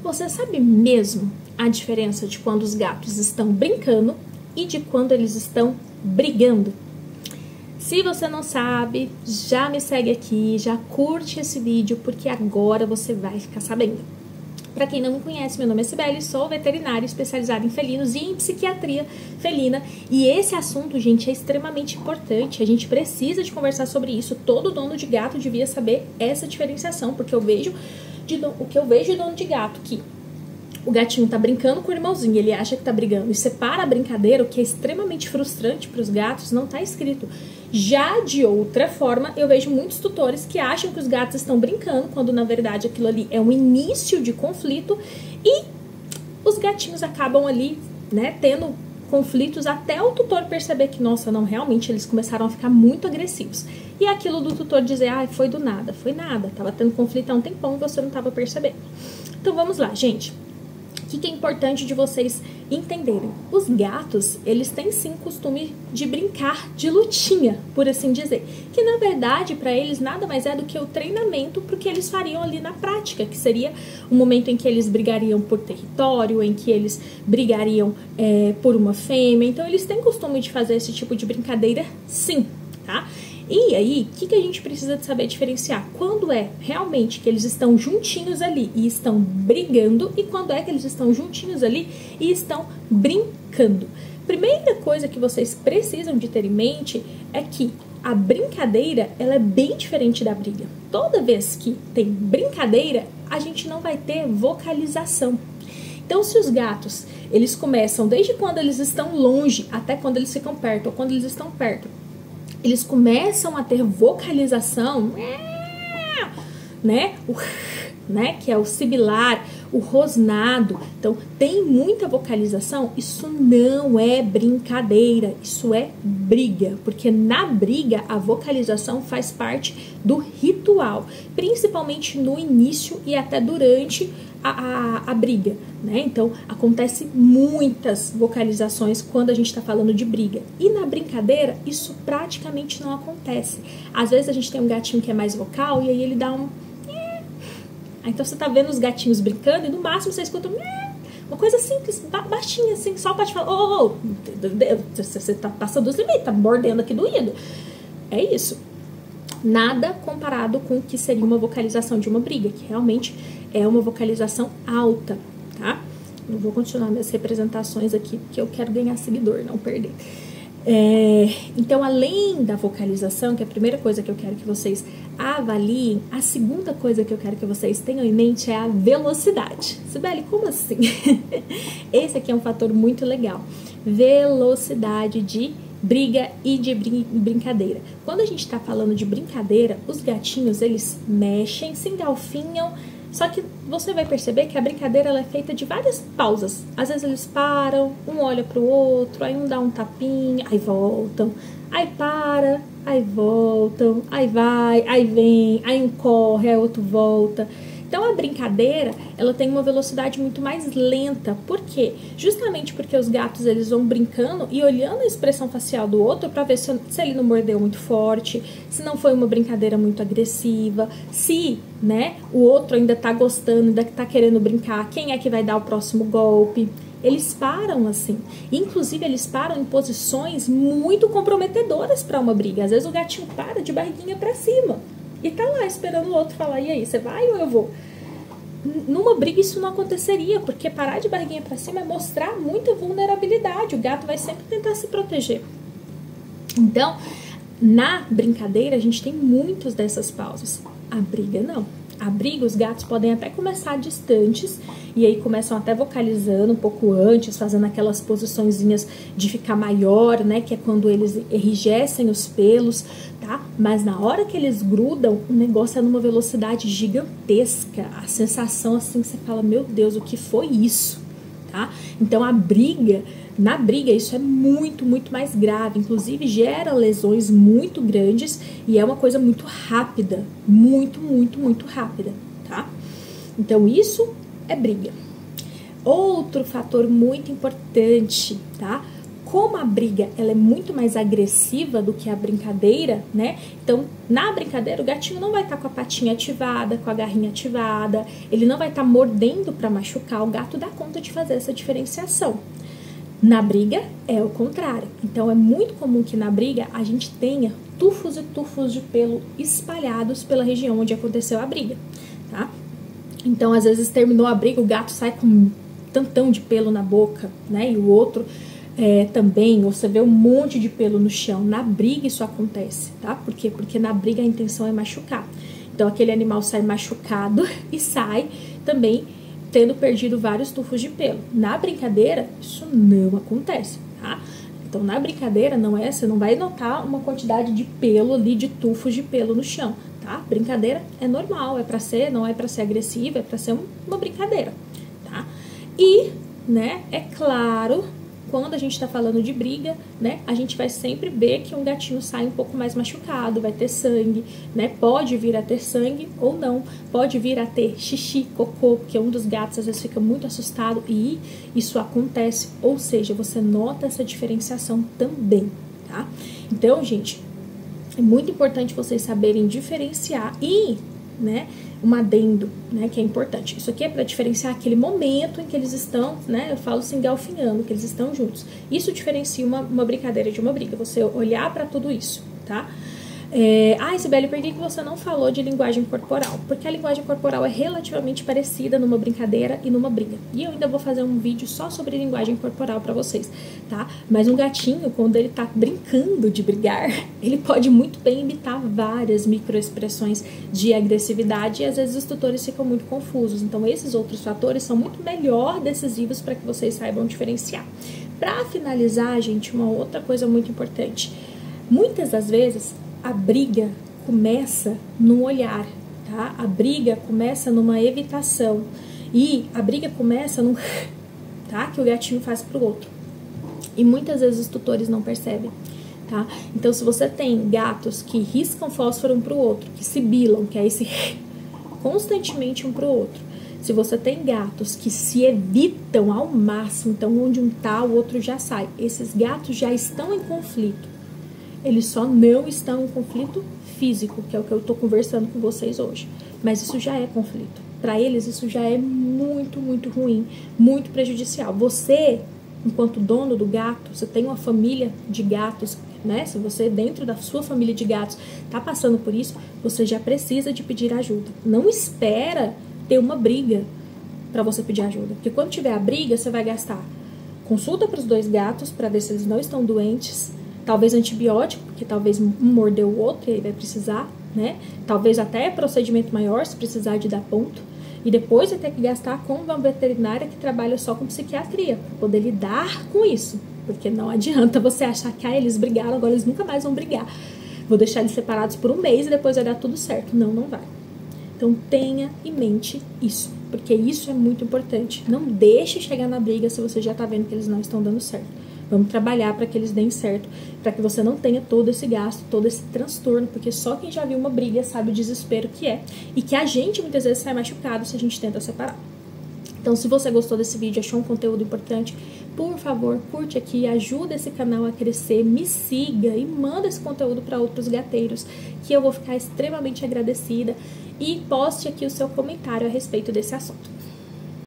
Você sabe mesmo a diferença de quando os gatos estão brincando e de quando eles estão brigando? Se você não sabe, já me segue aqui, já curte esse vídeo, porque agora você vai ficar sabendo. Para quem não me conhece, meu nome é Cibele, sou veterinária especializada em felinos e em psiquiatria felina. E esse assunto, gente, é extremamente importante. A gente precisa de conversar sobre isso. Todo dono de gato devia saber essa diferenciação, porque o que eu vejo de dono de gato, que o gatinho tá brincando com o irmãozinho, ele acha que tá brigando e separa a brincadeira, o que é extremamente frustrante para os gatos, não tá escrito. Já de outra forma, eu vejo muitos tutores que acham que os gatos estão brincando, quando na verdade aquilo ali é um início de conflito e os gatinhos acabam ali, né, tendo conflitos até o tutor perceber que, nossa, não, realmente eles começaram a ficar muito agressivos. E é aquilo do tutor dizer, foi do nada, foi nada, tava tendo conflito há um tempão e você não tava percebendo. Então vamos lá, gente. O que é importante de vocês entenderem? Os gatos, eles têm sim costume de brincar de lutinha, por assim dizer. Que na verdade, para eles, nada mais é do que o treinamento para o que eles fariam ali na prática, que seria o momento em que eles brigariam por território, em que eles brigariam por uma fêmea. Então, eles têm costume de fazer esse tipo de brincadeira, sim, tá? E aí, o que a gente precisa de saber diferenciar? Quando é realmente que eles estão juntinhos ali e estão brigando e quando é que eles estão juntinhos ali e estão brincando. Primeira coisa que vocês precisam de ter em mente é que a brincadeira, ela é bem diferente da briga. Toda vez que tem brincadeira, a gente não vai ter vocalização. Então, se os gatos, eles começam desde quando eles estão longe até quando eles ficam perto ou quando eles estão perto, eles começam a ter vocalização, né? Que é o sibilar, o rosnado. Então, tem muita vocalização. Isso não é brincadeira, isso é briga. Porque na briga, a vocalização faz parte do ritual, principalmente no início e até durante a briga, né? Então, acontece muitas vocalizações quando a gente está falando de briga. E na brincadeira, isso praticamente não acontece. Às vezes a gente tem um gatinho que é mais vocal e aí ele dá um... Então você tá vendo os gatinhos brincando e no máximo você escuta uma coisa simples, baixinha assim, só pra te falar, você tá passando os limites, tá mordendo aqui doído. É isso. Nada comparado com o que seria uma vocalização de uma briga, que realmente é uma vocalização alta, tá? Não vou continuar minhas representações aqui, porque eu quero ganhar seguidor, não perder. Então, além da vocalização, que é a primeira coisa que eu quero que vocês avaliem, a segunda coisa que eu quero que vocês tenham em mente é a velocidade. Cibele, como assim? Esse aqui é um fator muito legal. Velocidade de briga e de brincadeira. Quando a gente está falando de brincadeira, os gatinhos, eles mexem, se engalfinham, só que você vai perceber que a brincadeira ela é feita de várias pausas. Às vezes eles param, um olha pro outro, aí um dá um tapinha, aí voltam, aí para, aí voltam, aí vai, aí vem, aí um corre, aí outro volta. Então a brincadeira, ela tem uma velocidade muito mais lenta. Por quê? Justamente porque os gatos, eles vão brincando e olhando a expressão facial do outro para ver se ele não mordeu muito forte, se não foi uma brincadeira muito agressiva, se, né, o outro ainda tá gostando, ainda tá querendo brincar, quem é que vai dar o próximo golpe. Eles param assim. Inclusive, eles param em posições muito comprometedoras para uma briga. Às vezes o gatinho para de barriguinha para cima e tá lá esperando o outro falar, e aí, você vai ou eu vou? Numa briga isso não aconteceria, porque parar de barriguinha pra cima é mostrar muita vulnerabilidade, o gato vai sempre tentar se proteger. Então, na brincadeira a gente tem muitas dessas pausas, a briga não. A briga, os gatos podem até começar distantes e aí começam até vocalizando um pouco antes, fazendo aquelas posiçõezinhas de ficar maior, né? Que é quando eles enrijecem os pelos, tá? Mas na hora que eles grudam, o negócio é numa velocidade gigantesca. A sensação assim, você fala, meu Deus, o que foi isso? Tá? Então na briga isso é muito, muito mais grave, inclusive gera lesões muito grandes e é uma coisa muito rápida, muito, muito, muito rápida, tá? Então isso é briga. Outro fator muito importante, tá? Como a briga ela é muito mais agressiva do que a brincadeira, né? Então, na brincadeira, o gatinho não vai estar com a patinha ativada, com a garrinha ativada, ele não vai estar mordendo para machucar, o gato dá conta de fazer essa diferenciação. Na briga, é o contrário. Então, é muito comum que na briga a gente tenha tufos e tufos de pelo espalhados pela região onde aconteceu a briga, tá? Então, às vezes, terminou a briga, o gato sai com um tantão de pelo na boca, né? E o outro também, ou você vê um monte de pelo no chão. Na briga isso acontece, tá? Por quê? Porque na briga a intenção é machucar. Então, aquele animal sai machucado e sai também tendo perdido vários tufos de pelo. Na brincadeira, isso não acontece, tá? Então, na brincadeira, você não vai notar uma quantidade de pelo ali, de tufos de pelo no chão, tá? Brincadeira é normal, não é pra ser agressiva, é pra ser uma brincadeira, tá? E, né, é claro, quando a gente tá falando de briga, né, a gente vai sempre ver que um gatinho sai um pouco mais machucado, vai ter sangue, né, pode vir a ter sangue ou não, pode vir a ter xixi, cocô, porque um dos gatos às vezes fica muito assustado e isso acontece, ou seja, você nota essa diferenciação também, tá? Então, gente, é muito importante vocês saberem diferenciar e, né, um adendo, né, que é importante. Isso aqui é para diferenciar aquele momento em que eles estão, né, eu falo assim, galfinhando, que eles estão juntos. Isso diferencia uma brincadeira de uma briga, você olhar para tudo isso, tá? Sibeli, por que você não falou de linguagem corporal? Porque a linguagem corporal é relativamente parecida numa brincadeira e numa briga. E eu ainda vou fazer um vídeo só sobre linguagem corporal pra vocês, tá? Mas um gatinho, quando ele tá brincando de brigar, ele pode muito bem imitar várias microexpressões de agressividade e às vezes os tutores ficam muito confusos. Então esses outros fatores são muito melhor decisivos para que vocês saibam diferenciar. Pra finalizar, gente, uma outra coisa muito importante. Muitas das vezes a briga começa num olhar, tá? A briga começa numa evitação e a briga começa num tá? Que o gatinho faz pro outro. E muitas vezes os tutores não percebem, tá? Então, se você tem gatos que riscam fósforo um pro outro, que sibilam, que é esse constantemente um pro outro. Se você tem gatos que se evitam ao máximo, então onde um tá, o outro já sai. Esses gatos já estão em conflito. Eles só não estão em conflito físico, que é o que eu tô conversando com vocês hoje. Mas isso já é conflito. Para eles, isso já é muito, muito ruim, muito prejudicial. Você, enquanto dono do gato, você tem uma família de gatos, né? Se você, dentro da sua família de gatos, tá passando por isso, você já precisa de pedir ajuda. Não espera ter uma briga para você pedir ajuda. Porque quando tiver a briga, você vai gastar consulta para os dois gatos, para ver se eles não estão doentes, talvez antibiótico, porque talvez um mordeu o outro e aí vai precisar, né? Talvez até procedimento maior, se precisar de dar ponto. E depois vai ter que gastar com uma veterinária que trabalha só com psiquiatria, para poder lidar com isso. Porque não adianta você achar que eles brigaram, agora eles nunca mais vão brigar. Vou deixar eles separados por um mês e depois vai dar tudo certo. Não, não vai. Então tenha em mente isso, porque isso é muito importante. Não deixe chegar na briga se você já tá vendo que eles não estão dando certo. Vamos trabalhar para que eles deem certo, para que você não tenha todo esse gasto, todo esse transtorno, porque só quem já viu uma briga sabe o desespero que é e que a gente muitas vezes sai machucado se a gente tenta separar. Então, se você gostou desse vídeo, achou um conteúdo importante, por favor, curte aqui, ajuda esse canal a crescer, me siga e manda esse conteúdo para outros gateiros, que eu vou ficar extremamente agradecida, e poste aqui o seu comentário a respeito desse assunto.